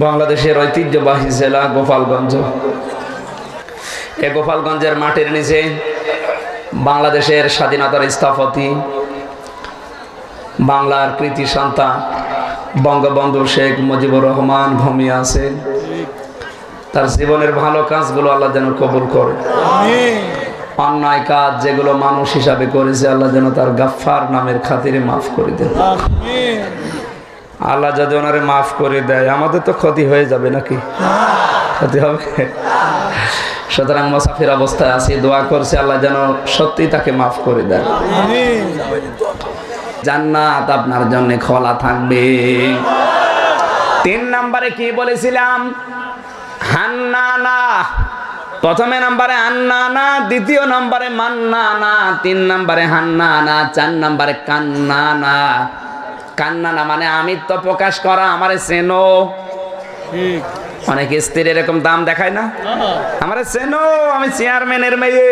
বাংলাদেশের ঐতিহ্যবাহী জেলা গোপালগঞ্জ। এই গোপালগঞ্জের মাটির নিচে বাংলাদেশের স্বাধীনতার স্থপতি, বাংলার কৃতি সন্তান বঙ্গবন্ধু শেখ মুজিবুর রহমান ঘুমিয়ে আছেন। তার জীবনের ভালো কাজগুলো আল্লাহ যেন কবুল করে। অন্যায় কাজ যেগুলো মানুষ হিসাবে করেছে আল্লাহ যেন তার গাফফার নামের খাতিরে মাফ করে দেন। আল্লাহ যদি ওনারে মাফ করে দেয় আমাদের তো ক্ষতি হয়ে যাবে নাকি? ক্ষতি হবে। সুতরাং মুসাফির অবস্থায় আছি, দোয়া করছে আল্লাহ যেন সত্যি তাকে মাফ করে দেয়। জান্নাত আপনার জন্য খোলা থাকবে। 3 নম্বরে কি বলেছিলাম? হান্নানা। প্রথমে নম্বরে আন্নানা, দ্বিতীয় নম্বরে মান্নানা, 3 নম্বরে হান্নানা, 4 নম্বরে কান্নানা। কান্নানা মানে আমিত্ব প্রকাশ করা, আমারে চেনো। অনেক স্ত্রীর এরকম দাম দেখায় না, আমারে চেনো, আমি চেয়ারম্যানের মেয়ে।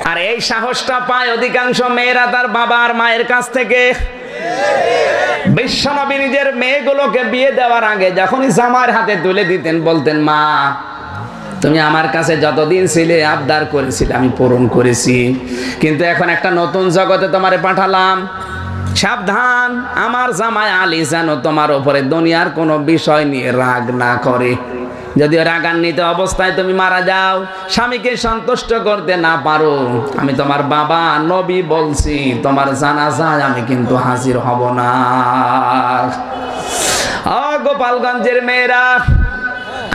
আর এই সাহসটা পায় অধিকাংশ মেয়েরা তার বাবা আর মায়ের কাছ থেকে। বিশ্বনবী নিজের মেয়েগুলোকে বিয়ে দেওয়ার আগে যখনই জামার হাতে তুলে দিতেন বলতেন, মা তুমি আমার কাছে যতদিন ছিলে আবদার করেছিলে আমি পূরণ করেছি, কিন্তু এখন একটা নতুন জগতে তোমারে পাঠালাম। সাবধান, আমার জামাই আলী যেন তোমার উপরে দুনিয়ার কোনো বিষয় নিয়ে রাগ না করে। যদিও রাগান্বিত অবস্থায় তুমি মারা যাও, স্বামীকে সন্তুষ্ট করতে না পারো, আমি তোমার বাবা নবী বলছি, তোমার জানাজায় আমি কিন্তু হাজির হব না। ও গোপালগঞ্জের মেয়েরা,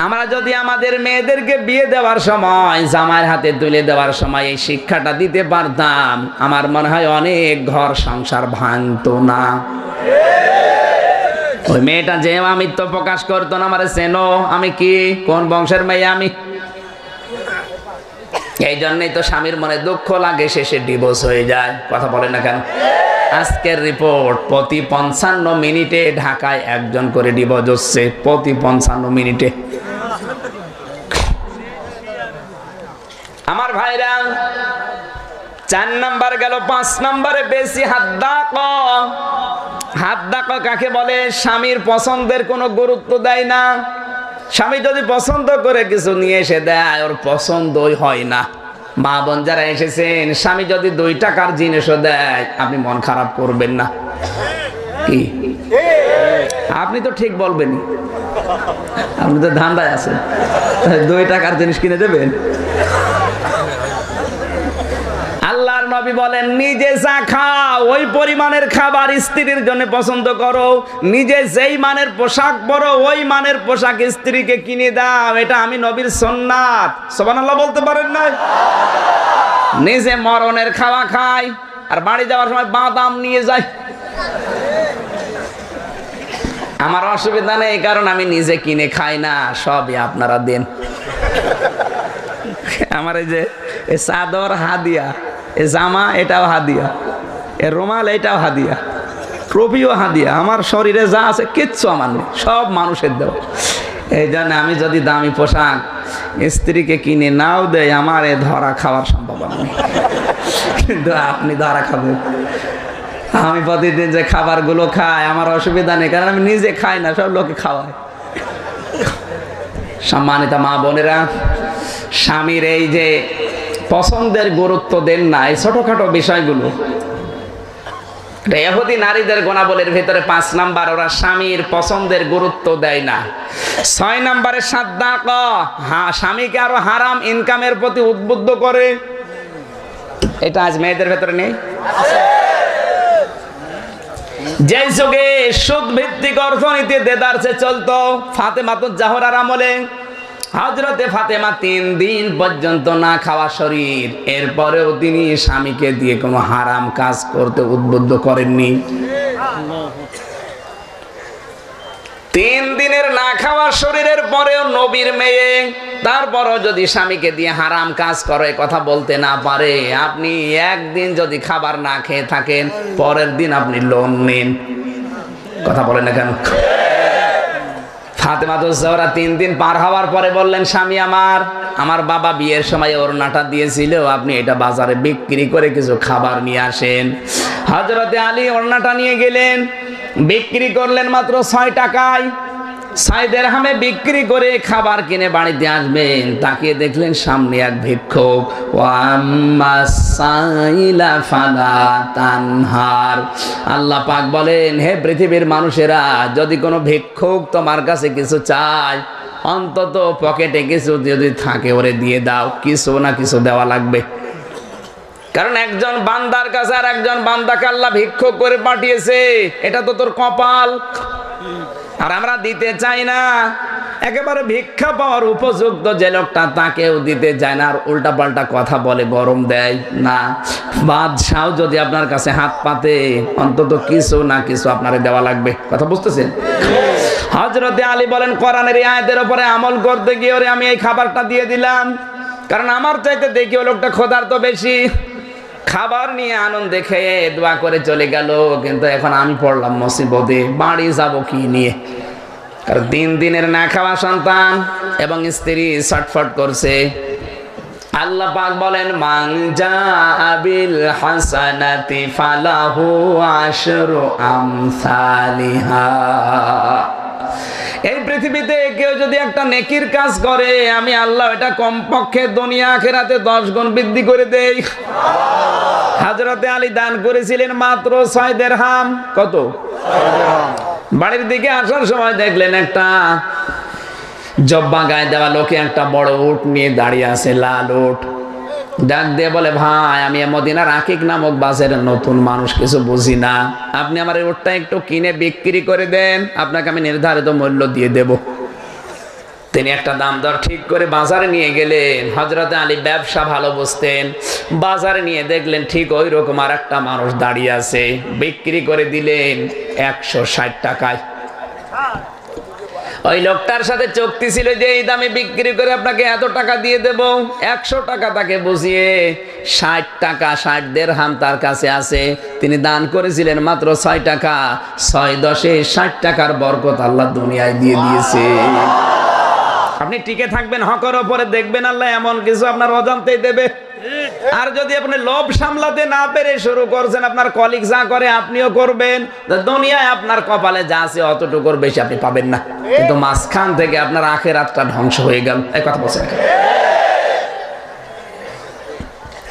আমরা যদি আমাদের মেয়েদেরকে বিয়ে দেওয়ার সময়, জামাইয়ের হাতে তুলে দেওয়ার সময় এই শিক্ষাটা দিতে পারতাম, আমার মনে হয় অনেক ঘর সংসার ভাঙতো না। ওই মেয়েটা যে আমিত্ব প্রকাশ করতো না, আমারে চেনো, আমি কি কোন বংশের মেয়ে আমি। এই জন্যই তো স্বামীর মনে দুঃখ লাগে, শেষে ডিভোর্স হয়ে যায়। কথা বলে না কেন? আজকের রিপোর্ট, প্রতি 55 মিনিটে ঢাকায় একজন করে ডিভোর্স হচ্ছে, প্রতি 55 মিনিটে। আমার ভাইরা, 4 নাম্বার গেল। 5 নাম্বারে বেশি হাদ্দাক। হাদ্দাক কাকে বলে? স্বামীর পছন্দের কোনো গুরুত্ব দেয় না। স্বামী যদি পছন্দ করে কিছু নিয়ে এসে দেয়, ওর পছন্দই হয় না। মা বোন যারা এসেছেন, স্বামী যদি 2 টাকার জিনিসও দেয় আপনি মন খারাপ করবেন না কি? আপনি তো ঠিক বলবেন, আপনি তো ধান্দায় আছেন, 2 টাকার জিনিস কিনে দেবেন? আল্লাহর নবী বলেন, নিজে যা খাও ওই পরিমাণের খাবার স্ত্রীর জন্য পছন্দ করো, নিজে যেই মানের পোশাক পরো ওই মানের পোশাক স্ত্রীকে কিনে দাও। এটা আমি নবীর সুন্নাত। সুবহানাল্লাহ বলতে পারেন না? নিজে মরণের খাওয়া খায় আর বাড়ি যাওয়ার সময় বাদাম নিয়ে যায়। আমার অসুবিধা নেই, কারণ আমি নিজে কিনে খাই না, সবই আপনারা দেন। আমার এই যে চাদর হাদিয়া, এ জামা এটাও হাদিয়া, এ রুমাল এটাও হাদিয়া, ট্রফিও হাদিয়া। আমার শরীরে যা আছে কিচ্ছু আমার নেই, সব মানুষের দেওয়া। এই জন্য আমি যদি দামি পোশাক স্ত্রীকে কিনে নাও দেয়, আমার এ ধরা খাওয়ার সম্ভাবনা নেই। কিন্তু আপনি ধরা খাবেন। আমি প্রতিদিন যে খাবারগুলো খাই আমার অসুবিধা নেই, কারণ আমি নিজে খাই না, সব লোকে খাওয়ায়। সম্মানিত মা বোনেরা, স্বামীর এই যে পছন্দের গুরুত্ব দেন না, এই ছোটখাটো বিষয়গুলো, ইহুদি নারীদের গুণাবলীর ভিতরে 5 নাম্বার, ওরা স্বামীর পছন্দের গুরুত্ব দেয় না। 6 নাম্বারে সাদ্দাক, স্বামীকে আরো হারাম ইনকামের প্রতি উদ্বুদ্ধ করে। এটা আজ মেয়েদের ভেতরে নেই। যে যুগে সুদ ভিত্তিক অর্থনীতি দেদারসে চলতো, ফাতেমাতুজ জাহরার আমলে হযরতে ফাতেমা 3 দিন পর্যন্ত না খাওয়া শরীর, এরপরেও তিনি স্বামীকে দিয়ে কোনো হারাম কাজ করতে উদ্বুদ্ধ করেননি। 3 দিনের না খাওয়া শরীরের পরেও নবীর মেয়ে, তারপরও যদি স্বামীকে দিয়ে হারাম কাজ করে কথা বলতে না পারে, আপনি একদিন যদি খাবার না খেয়ে থাকেন, পরের দিন আপনি লোন নিন। কথা বলেন না কেন? ফাতেমাতুজ জাহরা 3 দিন পার হওয়ার পরে বললেন, স্বামী আমার বাবা বিয়ের সময় ওড়নাটা দিয়েছিল, আপনি এটা বাজারে বিক্রি করে কিছু খাবার নিয়ে আসেন। হযরতে আলী ওড়নাটা নিয়ে গেলেন, বিক্রি করলেন মাত্র 6 টাকায়। 6 দিরহামে বিক্রি করে খাবার কিনে বাড়িতে আসবেন, তাকিয়ে দেখলেন সামনে এক ভিক্ষুক। আল্লাহ পাক বলেন, হে পৃথিবীর মানুষেরা, যদি কোনো ভিক্ষুক তোমার কাছে কিছু চায়, অন্তত পকেটে কিছু যদি থাকে ওরে দিয়ে দাও, কিছু না কিছু দেওয়া লাগবে। কারণ একজন বান্দার কাছে আর একজন বান্দাকে আল্লাহ ভিক্ষুক করে পাঠিয়েছে, এটা তো তোর কপাল। আর আমরা দিতে চাই না, একেবারে ভিক্ষা পাওয়ার উপযুক্ত যে লোকটা তাকেও দিতে চায় না, আর উল্টা পাল্টা কথা বলে, গরম দেয় না। বাদশাও যদি আপনার কাছে হাত পাতে, অন্তত কিছু না কিছু আপনারে দেওয়া লাগবে। কথা বুঝতেছেন? হযরতে আলী বলেন, কোরআনের এই আয়াতের উপরে আমল করতে গিয়ে ওরে আমি এই খাবারটা দিয়ে দিলাম, কারণ আমার চাইতে দেখি ওই লোকটা ক্ষুধার্ত বেশি। খাবার নিয়ে আনন্দে খেয়ে দোয়া করে চলে গেল, কিন্তু এখন আমি পড়লাম মুসিবতে, বাড়ি যাব কি নিয়ে? কারণ 3 দিনের না খাওয়া সন্তান এবং স্ত্রী ছটফট করছে। আল্লাহ পাক বলেন, মান জাআ বিল হাসানাতি ফালাহু আশরু আমসালিহা। এই পৃথিবীতে কেউ যদি একটা নেকির কাজ করে, আমি আল্লাহ এটা কমপক্ষে দুনিয়া আখিরাতে 10 গুণ বৃদ্ধি করে দেই। হযরতে আলী দান করেছিলেন মাত্র 6 দিরহাম। কত? 6 দিরহাম। বাড়ির দিকে আসার সময় দেখলেন একটা জব্বা গায়ে দেওয়া লোকে একটা বড় উট নিয়ে দাঁড়িয়ে আছে, লাল উট। ডাক দিয়ে বলে, ভাই, আমি মদিনার আকিক নামক বাসের নতুন মানুষ, কিছু বুঝি না, আপনি আমার এই উটটা একটু কিনে বিক্রি করে দেন, আপনাকে আমি নির্ধারিত মূল্য দিয়ে দেব। তিনি একটা দাম দর ঠিক করে বাজারে নিয়ে গেলেন। হযরতে আলী ব্যবসা ভালো বুঝতেন। বাজারে নিয়ে দেখলেন ঠিক ওই রকম আর একটা মানুষ দাঁড়িয়ে আছে, বিক্রি করে দিলেন 160 টাকায়। ওই লোকটার সাথে চুক্তি ছিল যে এই দামে বিক্রি করে আপনাকে এত টাকা দিয়ে দেব। 100 টাকা তাকে বুঝিয়ে 60 টাকা 60 দিরহাম তার কাছে আছে। তিনি দান করেছিলেন মাত্র 6 টাকা। 6 10 60 টাকার বরকত আল্লাহ দুনিয়ায় দিয়ে দিয়েছে। আপনি টিকে থাকবেন হকের উপরে, দেখবেন আল্লাহ এমন কিছু আপনার অজান্তেই দেবে। আর যদি আপনি লোভ সামলাতে না পেরে শুরু করছেন, আপনার কলিগ যা করে আপনিও করবেন, দুনিয়ায় আপনার কপালে যা আছে অতটুকুর বেশি আপনি পাবেন না, কিন্তু মাঝখান থেকে আপনার আখিরাতটা ধ্বংস হয়ে গেল। এই কথা বলছেন।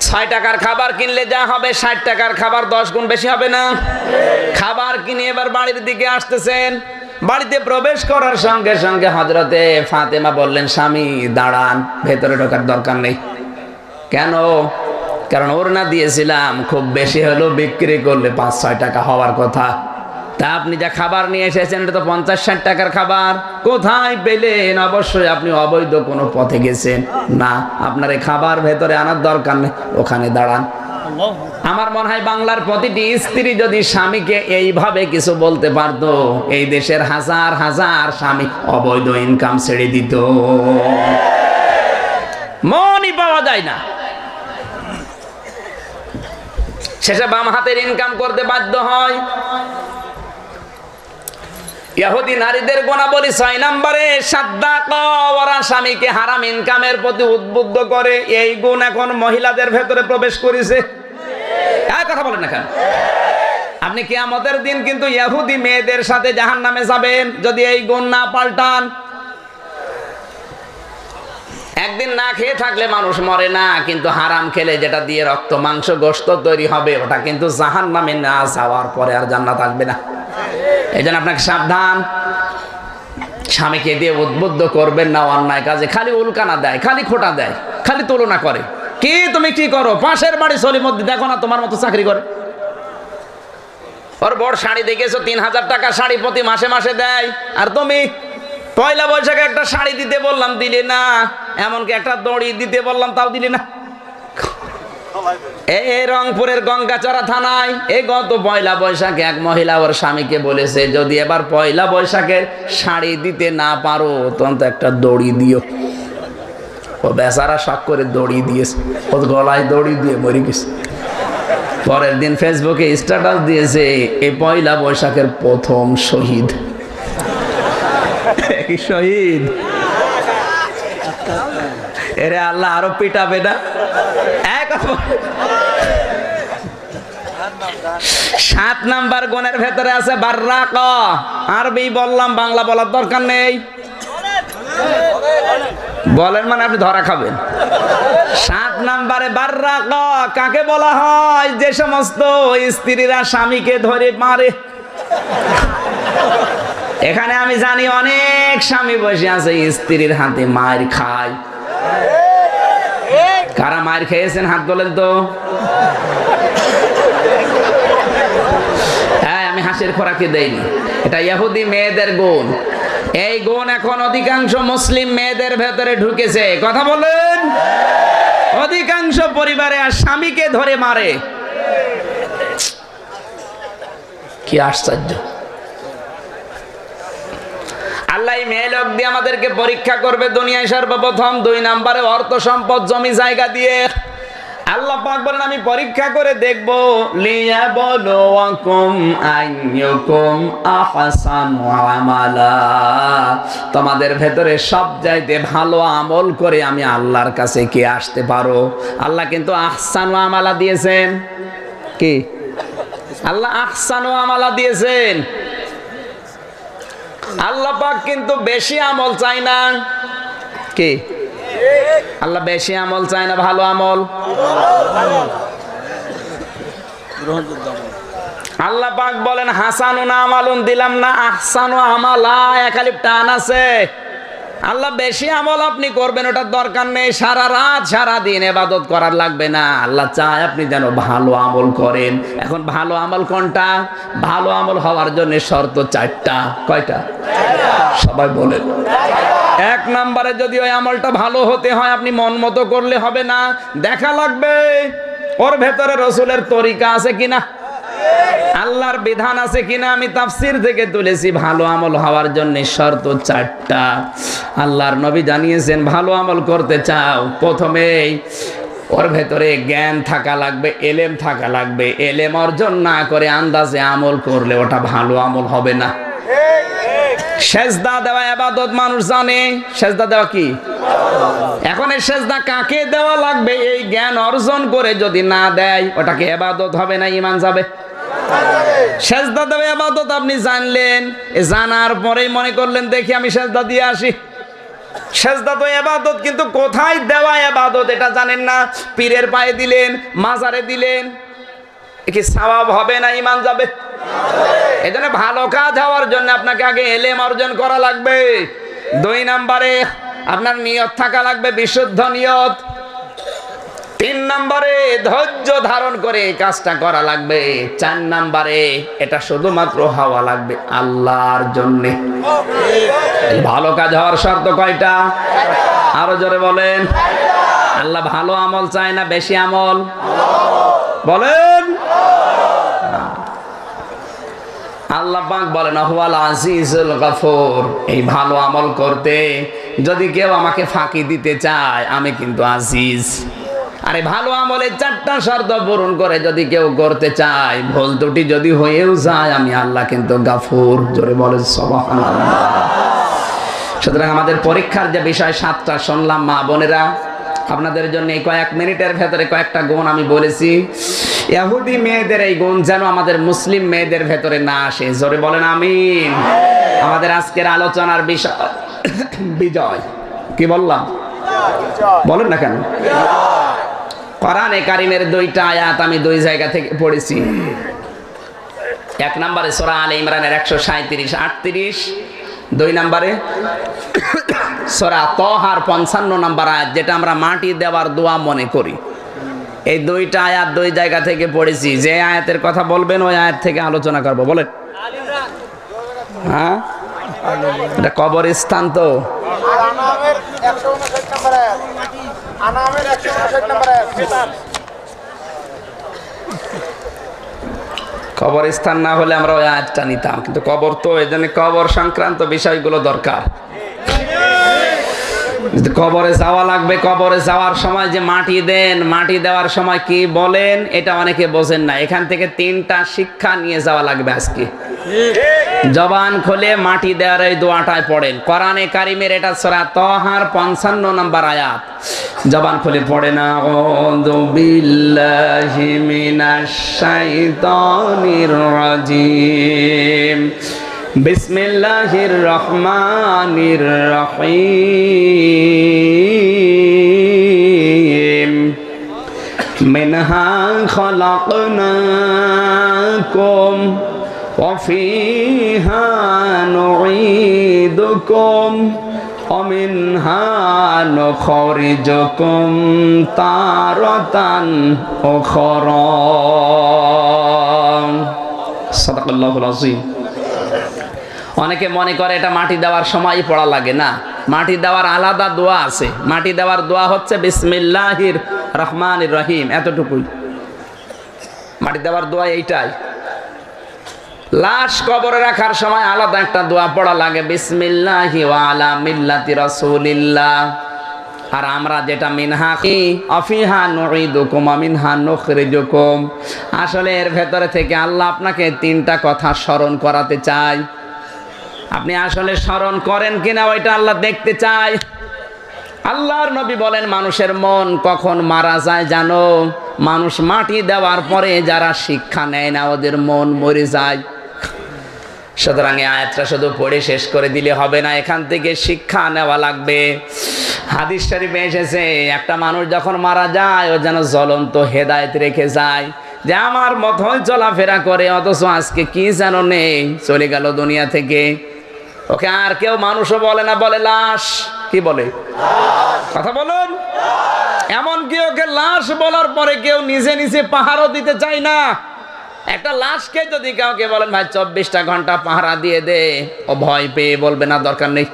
6 টাকার খাবার কিনলে যা হবে, 60 টাকার খাবার 10 গুণ বেশি হবে না? খাবার কিনে এবার বাড়ির দিকে আসতেছেন। বাড়িতে প্রবেশ করার সঙ্গে সঙ্গে হযরতে ফাতেমা বললেন, স্বামী দাঁড়ান, ভেতরে ঢোকার দরকার নেই। কেন? কারণ ওড়না দিয়েছিলাম, খুব বেশি হলো বিক্রি করলে 5-6 টাকা হওয়ার কথা। তা আপনি যা খাবার নিয়ে এসেছেন এটা তো 50-60 টাকার খাবার, কোথায় পেলেন? অবশ্যই আপনি অবৈধ কোনো পথে গেছেন। না, আপনার এই খাবার ভেতরে আনার দরকার নেই, ওখানে দাঁড়ান। আমার মনে হয় বাংলার প্রতিটি স্ত্রী যদি স্বামীকে এইভাবে কিছু বলতে পারতো, এই দেশের হাজার হাজার স্বামী অবৈধ ইনকাম ছেড়ে দিত। মনই পাওয়া যায় না, শেষে বাম হাতের ইনকাম করতে বাধ্য হয়। ইহুদি নারীদের গুণাবলী 6 নম্বরে, সাদ্দাকা, ওরা স্বামীকে হারাম ইনকামের প্রতি উদ্বুদ্ধ করে। এই গুণ এখন মহিলাদের ভেতরে প্রবেশ করেছে। কথা বলেন না কেন? আপনি কিয়ামতের দিন কিন্তু ইহুদি মেয়েদের সাথে জাহান্নামে যাবেন যদি এই গুণ না পাল্টান। একদিন না খেয়ে থাকলে মানুষ মরে না, কিন্তু হারাম খেলে যেটা দিয়ে রক্ত মাংস গোশত তৈরি হবে, ওটা কিন্তু জাহান্নামে না যাওয়ার পরে আর জান্নাত আসবে না। এই জন্য আপনাকে সাবধান, স্বামীকে দিয়ে উদ্বুদ্ধ করবেন না অন্যায় কাজে। খালি উল্কানা দেয়, খালি খোটা দেয়, খালি তুলনা করে। কি তুমি কি করো? পাশের বাড়ি সলিমদ্দি দেখো না তোমার মতো চাকরি করে, ওর বড় শাড়ি দেখেছো 3000 টাকা শাড়ি প্রতি মাসে মাসে দেয়, আর তুমি পয়লা বৈশাখে একটা শাড়ি দিতে বললাম দিলে না, এমনকি একটা দড়ি দিতে বললাম তাও দিলে না। এই রংপুরের গঙ্গাচড়া থানায় এই গত পয়লা বৈশাখে এক মহিলা ওর স্বামীকে বলেছে, যদি এবার পয়লা বৈশাখের শাড়ি দিতে না পারো তখন তো একটা দড়ি দিও। ও বেচারা শখ করে দড়ি দিয়েছে, ওর গলায় দড়ি দিয়ে মরে গেছে। পরের দিন ফেসবুকে স্ট্যাটাস দিয়েছে, এই পয়লা বৈশাখের প্রথম শহীদ। কি শহীদ? এরে আল্লাহ আরো পিটাবে না। 7 নাম্বার গুণের ভেতরে আছে বাররাক। আরবি বললাম, বাংলা বলার দরকার নেই। বলেন মানে আপনি ধরা খাবেন। 7 নাম্বারে বাররাক কাকে বলা হয়? যে সমস্ত স্ত্রীরা স্বামীকে ধরে মারে। এখানে আমি জানি অনেক স্বামী বসে আছে স্ত্রীর হাতে মার খায়। কারা মার খেয়েছেন হাত তোলেন তো। হ্যাঁ, আমি হাসির খোরাকি দেইনি, এটা ইহুদি মেয়েদের গুণ। এই গুণ এখন অধিকাংশ মুসলিম মেয়েদের ভেতরে ঢুকেছে। কথা বলেন। অধিকাংশ পরিবারে আর স্বামীকে ধরে মারে। কি আশ্চর্য! আল্লাহ মেয়ে লোক দিয়ে আমাদেরকে পরীক্ষা করবে দুনিয়ায় সর্বপ্রথম। 2 নম্বরে অর্থ সম্পদ জমি জায়গা দিয়ে। আল্লাহ পাক বলেন আমি পরীক্ষা করে দেখব, লিয়াবলুয়াকুম আইয়ুকুম আহসানু আমালা। তোমাদের ভেতরে সবচাইতে ভালো আমল করে আমি আল্লাহর কাছে কে আসতে পারো। আল্লাহ কিন্তু আহসানু আমালা দিয়েছেন। কি আল্লাহ আহসানু আমালা দিয়েছেন। আল্লাহ পাক কিন্তু বেশি আমল চাই না। কি আল্লাহ বেশি আমল চায় না, ভালো আমল। আল্লাহ পাক বলেন হাসানুন আমালুন দিলাম না, আহসানু আমালা একালিপ টান আছে। আল্লাহ বেশি আমল আপনি করবেন ওটার দরকার নেই, সারা রাত সারা দিন ইবাদত করার লাগবে না। আল্লাহ চায় আপনি যেন ভালো আমল করেন। এখন ভালো আমল কোনটা? ভালো আমল হওয়ার জন্য শর্ত 4টা। কয়টা? সবাই বলেন। 1 নম্বরে যদি ওই আমলটা ভালো হতে হয়, আপনি মন মতো করলে হবে না, দেখা লাগবে ওর ভেতরে রসুলের তরিকা আছে কিনা, আল্লাহর বিধান আছে কিনা। আমি তাফসীর থেকে তুলেছি। ভালো আমল হওয়ার জন্য শর্ত 4টা। আল্লাহর নবী জানিয়েছেন ভালো আমল করতে চাও, প্রথমেই ওর ভেতরে জ্ঞান থাকা লাগবে, এলেম থাকা লাগবে। এলেম অর্জন না করে আন্দাজে আমল করলে ওটা ভালো আমল হবে না। সেজদা দেওয়া ইবাদত, মানুষ জানে সেজদা দেওয়া কি। এখন এই সেজদা কাকে দেওয়া লাগবে এই জ্ঞান অর্জন করে যদি না দেয়, ওটাকে ইবাদত হবে না, ঈমান যাবে। সেজদা দেওয়া ইবাদত আপনি জানলেন, জানার পরেই মনে করলেন দেখি আমি সেজদা দিয়ে আসি। সেজদা তো ইবাদত, কিন্তু কোথায় দেওয়া ইবাদত এটা জানেন না। পীরের পায়ে দিলেন, মাজারে দিলেন, কি সওয়াব হবে না ঈমান যাবে? এজন্য ভালো কাজ হওয়ার জন্য আপনাকে আগে এলেম অর্জন করা লাগবে। 2 নম্বরে আপনার নিয়ত থাকা লাগবে, বিশুদ্ধ নিয়ত। 3 নম্বরে ধৈর্য ধারণ করে এই কাজটা করা লাগবে। 4 নম্বরে এটা শুধুমাত্র হওয়া লাগবে আল্লাহর জন্য। ভালো কাজ হওয়ার শর্ত কয়টা? আরো জোরে বলেন। আল্লাহ ভালো আমল চায় না বেশি আমল? বলেন। আল্লাহ পাক বলেন হুয়াল আজিজুল গফুর। এই ভালো আমল করতে যদি কেউ আমাকে ফাঁকি দিতে চায়, আমি কিন্তু আজিজ। আরে ভালো আমলের 4টা শর্ত পূরণ করে যদি কেউ করতে চায়, ভুল ত্রুটি যদি হয়েও যায়, আমি আল্লাহ কিন্তু গাফুর। জোরে বলেন সুবহানাল্লাহ। সুতরাং আমাদের পরীক্ষার যে বিষয় 7টা শুনলাম মা বোনেরা, আপনাদের জন্য এই কয়েক মিনিটের ভেতরে কয়েকটা গুণ আমি বলেছি। ইহুদি মেয়েদের এই গুণ যেন আমাদের মুসলিম মেয়েদের ভেতরে না আসে। জোরে বলেন আমিন। আমাদের আজকের আলোচনার বিষয় বিজয়। কি বললাম? বলেন না কেন? কোরআনে কারীমের 2টা আয়াত আমি 2 জায়গা থেকে পড়েছি। 1 নম্বরে সূরা আলে ইমরানের 137 38, 2 নম্বরে সূরা তাহার 55 নম্বর আয়াত, যেটা আমরা মাটি দেওয়ার দোয়া মনে করি। এই 2টা আয়াত 2 জায়গা থেকে পড়েছি। যে আয়াতের কথা বলবেন ওই আয়াত থেকে আলোচনা করব। বলেন। হ্যাঁ, এটা কবরস্থান তো। কবরস্থান না হলে আমরা ওই আয়াতটা নিতাম, কিন্তু কবর তো, এই জন্য কবর সংক্রান্ত বিষয়গুলো দরকার। কবরে যাওয়া লাগবে, কবরে যাওয়ার সময় যে মাটি দেন, মাটি দেওয়ার সময় কি বলেন এটা অনেকে বোঝেন না। এখান থেকে 3টা শিক্ষা নিয়ে যাওয়া লাগবে আজকে। জবান খুলে মাটি দেওয়ার এই দোয়াটায় পড়েন। কোরআনে কারিমের এটা সূরা তাহার 55 নম্বর আয়াত। জবান খুলে পড়েন, আউযু বিল্লাহি মিনাশ শাইতানির রাজিম, বিসমিল্লাহির রহমানির রহিম, মিনহা খলাকনাকুম ওয়া ফীহা নুঈদুকুম ওয়া মিনহা নুখরিজুকুম তারাতান উখরা। সাদাকাল্লাহুল আযীম। অনেকে মনে করে এটা মাটি দেওয়ার সময় পড়া লাগে, না, মাটি দেওয়ার আলাদা দোয়া আছে। মাটি দেওয়ার দোয়া হচ্ছে বিসমিল্লাহির রহমানির রহিম, এতটুকুই মাটি দেওয়ার দোয়া। এইটাই। লাশ কবরে রাখার সময় আলাদা একটা দোয়া পড়া লাগে, বিসমিল্লাহি ওয়া আলা মিল্লাতি রাসূলিল্লাহ। আর আমরা যেটা মিনহা আফিহা নুঈদুকুম ওয়া মিনহা নুখরিজুকুম, আসলে এর ভেতরে থেকে আল্লাহ আপনাকে 3টা কথা স্মরণ করাতে চায়। আপনি আসলে স্মরণ করেন কিনা ওইটা আল্লাহ দেখতে চায়। আল্লাহর নবী বলেন, মানুষের মন কখন মারা যায় জানো? মানুষ মাটি দেওয়ার পরে যারা শিক্ষা নেয় না ওদের মন মরে যায়। সুতরাং এই আয়াতটা শুধু পড়ে শেষ করে দিলে হবে না, এখান থেকে শিক্ষা নেওয়া লাগবে। হাদিস শরীফে এসেছে, একটা মানুষ যখন মারা যায় ও যেন জ্বলন্ত হেদায়েত রেখে যায়, যে আমার মতই চলাফেরা করে অথচ আজকে কি যেন নেই, চলে গেল দুনিয়া থেকে। ওকে আর কেউ মানুষও বলে না, বলে লাশ। কি বলে? কথা বলুন। এমনকি ওকে লাশ বলার পরে কেউ নিজে নিজে পাহারাও দিতে চায় না। একটা লাশকে যদি কাউকে বলেন ভাই 24টা ঘন্টা পাহারা দিয়ে দে, ও ভয় পেয়ে বলবে না দরকার নেই।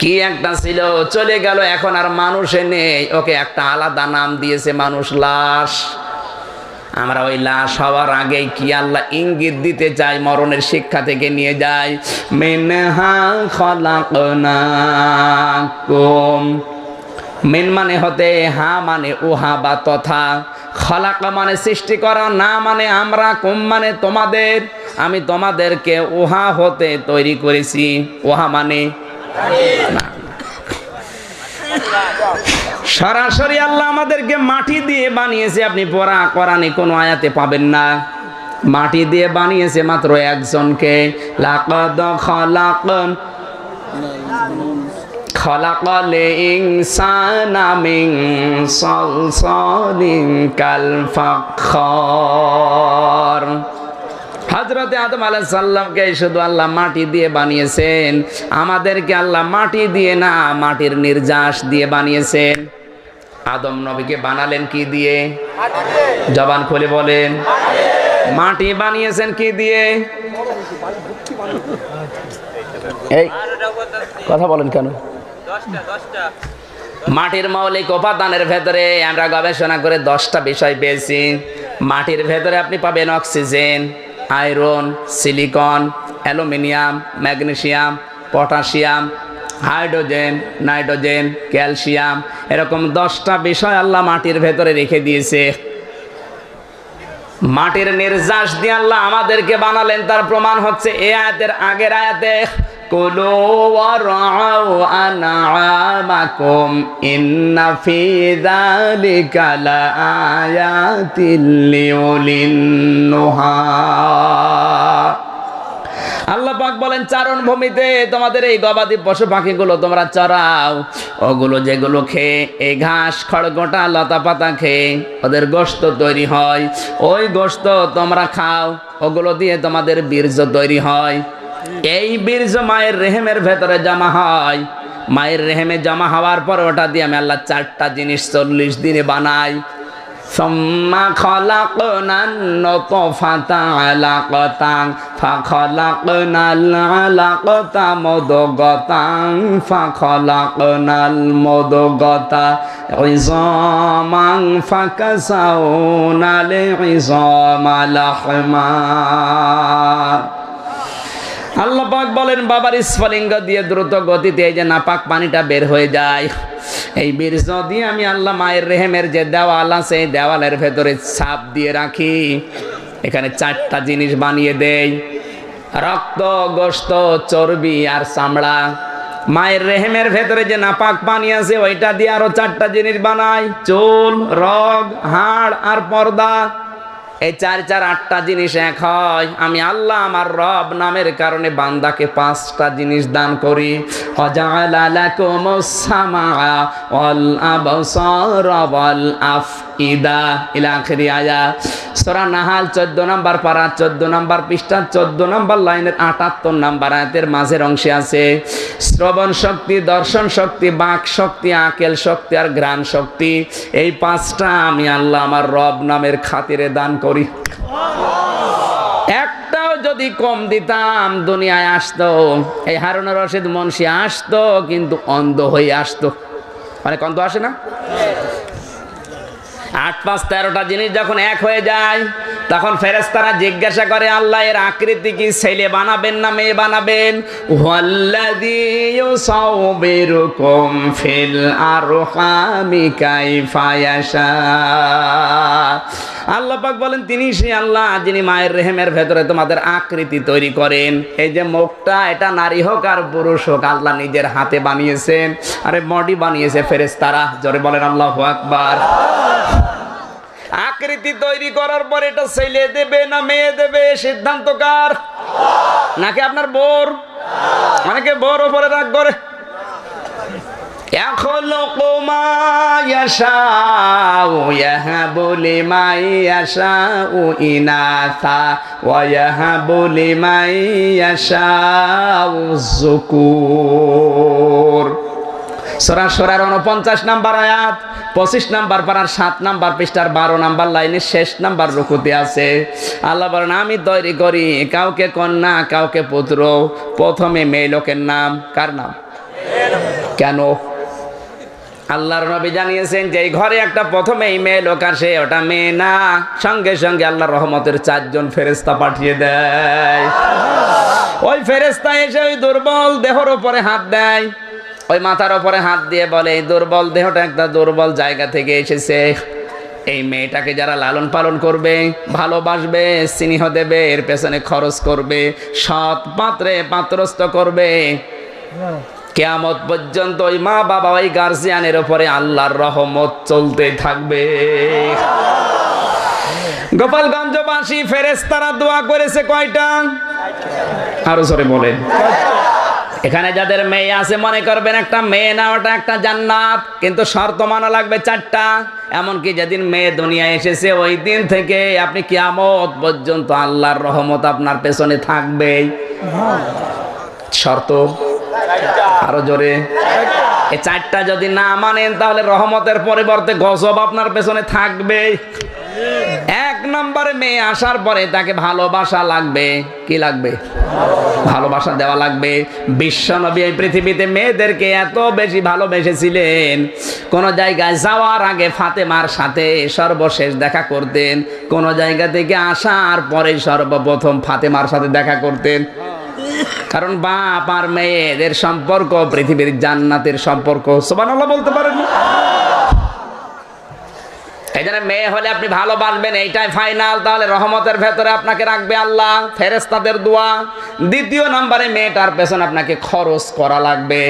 কি একটা ছিল, চলে গেল, এখন আর মানুষে নেই, ওকে একটা আলাদা নাম দিয়েছে মানুষ, লাশ। আমরা ওই লাশ হওয়ার আগে কি আল্লাহ ইঙ্গিত দিতে চাই, মরণের শিক্ষা থেকে নিয়ে যায়। মিনহা খলাকনাকুম, মিন মানে হতে, হা মানে উহা বা তথা, খলাকা মানে সৃষ্টি করা, না মানে আমরা, কুম মানে তোমাদের, আমি তোমাদেরকে উহা হতে তৈরি করেছি। উহা মানে না, সরাসরি আল্লাহ আমাদেরকে মাটি দিয়ে বানিয়েছে। আপনি পড়া কোরআনে কোনো আয়াতে পাবেন না মাটি দিয়ে বানিয়েছে মাত্র একজনকে। লাকাদ খালাকাল ইনসানা মিন সালসালিন কাল ফাখর। হযরতে আদম আলাইহিস সালামকে শুধু আল্লাহ মাটি দিয়ে বানিয়েছেন, আমাদেরকে আল্লাহ মাটি দিয়ে না, মাটির নির্যাস দিয়ে বানিয়েছেন। আদম নবীকে বানালেন কি দিয়ে? জবান খুলে বলেন। মাটি বানিয়েছেন কি দিয়ে? এই কথা বলেন কেন? মাটির মৌলিক উপাদানের ভেতরে আমরা গবেষণা করে 10টা বিষয় পেয়েছি। মাটির ভেতরে আপনি পাবেন oxygen, iron, silicon, aluminium, magnesium, potassium, hydrogen, nitrogen, calcium, এরকম 10টা বিষয় আল্লাহ মাটির ভেতরে রেখে দিয়েছে। মাটির নির্যাস দিয়ে আল্লাহ আমাদেরকে বানালেন, তার প্রমাণ হচ্ছে এই আয়াতের আগের আয়াতে, কুলু ওয়ারআউ আনআমাকুম ইন্না ফি যালিকা লাআয়াতিল লিউলিন নুহা। আল্লাহ পাক বলেন, চারণ ভূমিতে তোমাদের এই গবাদি পশু পাখিগুলো তোমরা চরাও, ওগুলো যেগুলো খেয়ে, এই ঘাস খড়গোটা লতা পাতা খেয়ে ওদের গোশত তৈরি হয়, ওই গোশত তোমরা খাও, ওগুলো দিয়ে তোমাদের বীর্য তৈরি হয়। এই বীর্য মায়ের রেহেমের ভেতরে জমা হয়, মায়ের রেহেমে জমা হওয়ার পর ওটা দিয়ে আমি আল্লাহ 4টা জিনিস 40 দিনে বানাই। সুম্মা খলাকনান নুতফাতা আলাকাতান ফাখলাকনাল আলাকাতা মুদগাতান ফাখলাকনাল মুদগাতা ইযামান ফাকাসাউনাল ইযামা লাহমা। আল্লাহ পাক বলেন, বলেন বাবার স্ফলিঙ্গ দিয়ে দ্রুত গতিতে এই যে নাপাক পানিটা বের হয়ে যায়, এই বীর্য দিয়ে আমি আল্লাহ মায়ের রেহেমের যে দেওয়াল আছে এই দেওয়ালের ভেতরে ছাপ দিয়ে রাখি। এখানে 4টা জিনিস বানিয়ে দেই, রক্ত, গোশত, চর্বি আর চামড়া। মায়ের রেহেমের ভেতরে যে নাপাক পানি আছে ওইটা দিয়ে আরো 4টা জিনিস বানাই, চুল, রগ, হাড় আর পর্দা। এই 4 4 8টা জিনিস এক হয়। আমি আল্লাহ আমার রব নামের কারণে বান্দাকে 5টা জিনিস দান করি। ওয়াজআলা লাকুমুস সামাআ ওয়াল আবসারা ওয়াল আফইদা ইলা আখিরি আয়াত। সূরা নাহাল 14 নম্বর পারা 14 নম্বর পৃষ্ঠা 14 নম্বর লাইনের 78 নম্বর আয়াতের মাঝের অংশে আছে শ্রবণ শক্তি, দর্শন শক্তি, বাক শক্তি, আকেল শক্তি আর ঘ্রাণ শক্তি। এই 5টা আমি আল্লাহ আমার রব নামের খাতিরে দান করি। একটাও যদি কম দিতাম দুনিয়ায় আসতো, এই হারুন রশিদ মুন্সি আসতো কিন্তু অন্ধ হয়ে আসতো। অনেক অন্ধ আসে না? 8 5 13টা জিনিস যখন এক হয়ে যায় তখন ফেরেশতারা জিজ্ঞাসা করে আল্লাহ এর আকৃতি কি, ছেলে বানাবেন না মেয়ে বানাবেন? ওয়াল্লাযী ইউসাউবিরুকুম ফিল আরহামি কাইফা ইয়াশা। আল্লাহ পাক বলেন তিনি সেই আল্লাহ যিনি মায়ের রেহেমের ভেতরে তোমাদের আকৃতি তৈরি করেন। এই যে মুখটা এটা নারী হোক আর পুরুষ হোক আল্লাহ নিজের হাতে বানিয়েছেন, আরে বডি বানিয়েছে ফেরেশতারা। জোরে বলেন আল্লাহু আকবার। আকৃতি তৈরি করার পর এটা ছেলে দেবে না মেয়ে দেবে সিদ্ধান্ত কার? নাকি আপনার বোর? অনেকে বোর উপরে রাগ করে। ইয়াখলুকু মা ইয়াশাউ ইয়াহাবু লিমান ইয়াশাউ ইনাসা ওয়া ইয়াহাবু লিমান ইয়াশাউ যুকুর। সূরা সূরার 49 নম্বর আয়াত 25 নম্বর পারার 7 নম্বর পৃষ্ঠার 12 নম্বর লাইনের শেষ নম্বর রুকুতে আছে আল্লাহ বলেন আমি তৈরি করি কাউকে কন্যা কাউকে পুত্র। প্রথমে মেয়ে লোকের নাম, কার নাম? কেন? আল্লাহর নবী জানিয়েছেন যে এই ঘরে একটা প্রথমেই মেয়ে লোক আসে ওটা মেয়ে না, সঙ্গে সঙ্গে আল্লাহর রহমতের 4 জন ফেরেশতা পাঠিয়ে দেয়। ওই ফেরেশতা এসে ওই দুর্বল দেহর উপরে হাত দেয়, ওই মাথার উপরে হাত দিয়ে বলে এই দুর্বল দেহটা একটা দুর্বল জায়গা থেকে এসেছে, এই মেয়েটাকে যারা লালন পালন করবে, ভালোবাসবে, স্নেহ দেবে, এর পেছনে খরচ করবে, সৎ পাত্রে পাত্রস্থ করবে, কিয়ামত পর্যন্ত ওই মা বাবা ওই গার্জিয়ানের উপরে আল্লাহর রহমত চলতে থাকবে। গোপালগঞ্জবাসী ফেরেশতারা দোয়া করেছে কয়টা? আরো জোরে বলেন। এখানে যাদের মেয়ে আছে মনে করবেন একটা মেয়ে না ওটা একটা জান্নাত, কিন্তু শর্ত মানা লাগবে 4টা। এমনকি যেদিন মেয়ে দুনিয়ায় এসেছে ওই দিন থেকে আপনি কিয়ামত পর্যন্ত আল্লাহর রহমত আপনার পেছনে থাকবে। শর্ত আরো জোরে। এই 4টা যদি না মানেন তাহলে রহমতের পরিবর্তে গজব আপনার পেছনে থাকবে। 1 নম্বরে মেয়ে আসার পরে তাকে ভালোবাসা লাগবে। কি লাগবে? ভালোবাসা দেওয়া লাগবে। বিশ্বনবী এই পৃথিবীতে মেয়েদেরকে এত বেশি ভালোবেসেছিলেন, কোন জায়গায় যাওয়ার আগে ফাতেমার সাথে সর্বশেষ দেখা করতেন, কোন জায়গা থেকে আসার পরে সর্বপ্রথম ফাতেমার সাথে দেখা করতেন। কারণ বাপ আর মেয়েদের সম্পর্ক পৃথিবীর জান্নাতের সম্পর্ক। সুবহানাল্লাহ বলতে পারেন? এই জন্য মেয়ে হলে আপনি ভালোবাসবেন, এইটাই ফাইনাল। তাহলে রহমতের ভেতরে আপনাকে রাখবে আল্লাহ, ফেরেশতাদের দোয়া। 2 নম্বরে মেয়েটার পেছনে আপনাকে খরচ করা লাগবে।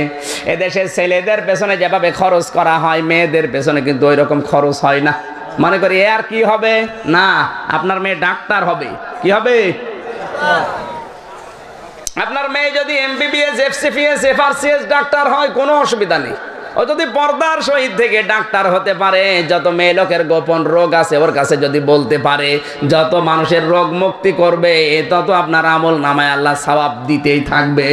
এদেশের ছেলেদের পেছনে যেভাবে খরচ করা হয় মেয়েদের পেছনে কিন্তু ওই রকম খরচ হয় না। মনে করি আর কি হবে না, আপনার মেয়ে ডাক্তার হবে। কি হবে? আপনার মেয়ে যদি এমবিবিএস, এফসিপিএস, এফআরসিএস ডাক্তার হয় কোনো অসুবিধা নেই। ও যদি পর্দার সহিত থেকে ডাক্তার হতে পারে, যত মেয়ে লোকের গোপন রোগ আছে ওর কাছে যদি বলতে পারে, যত মানুষের রোগ মুক্তি করবে তত আপনার আমল নামায় আল্লাহ সওয়াব দিতেই থাকবে।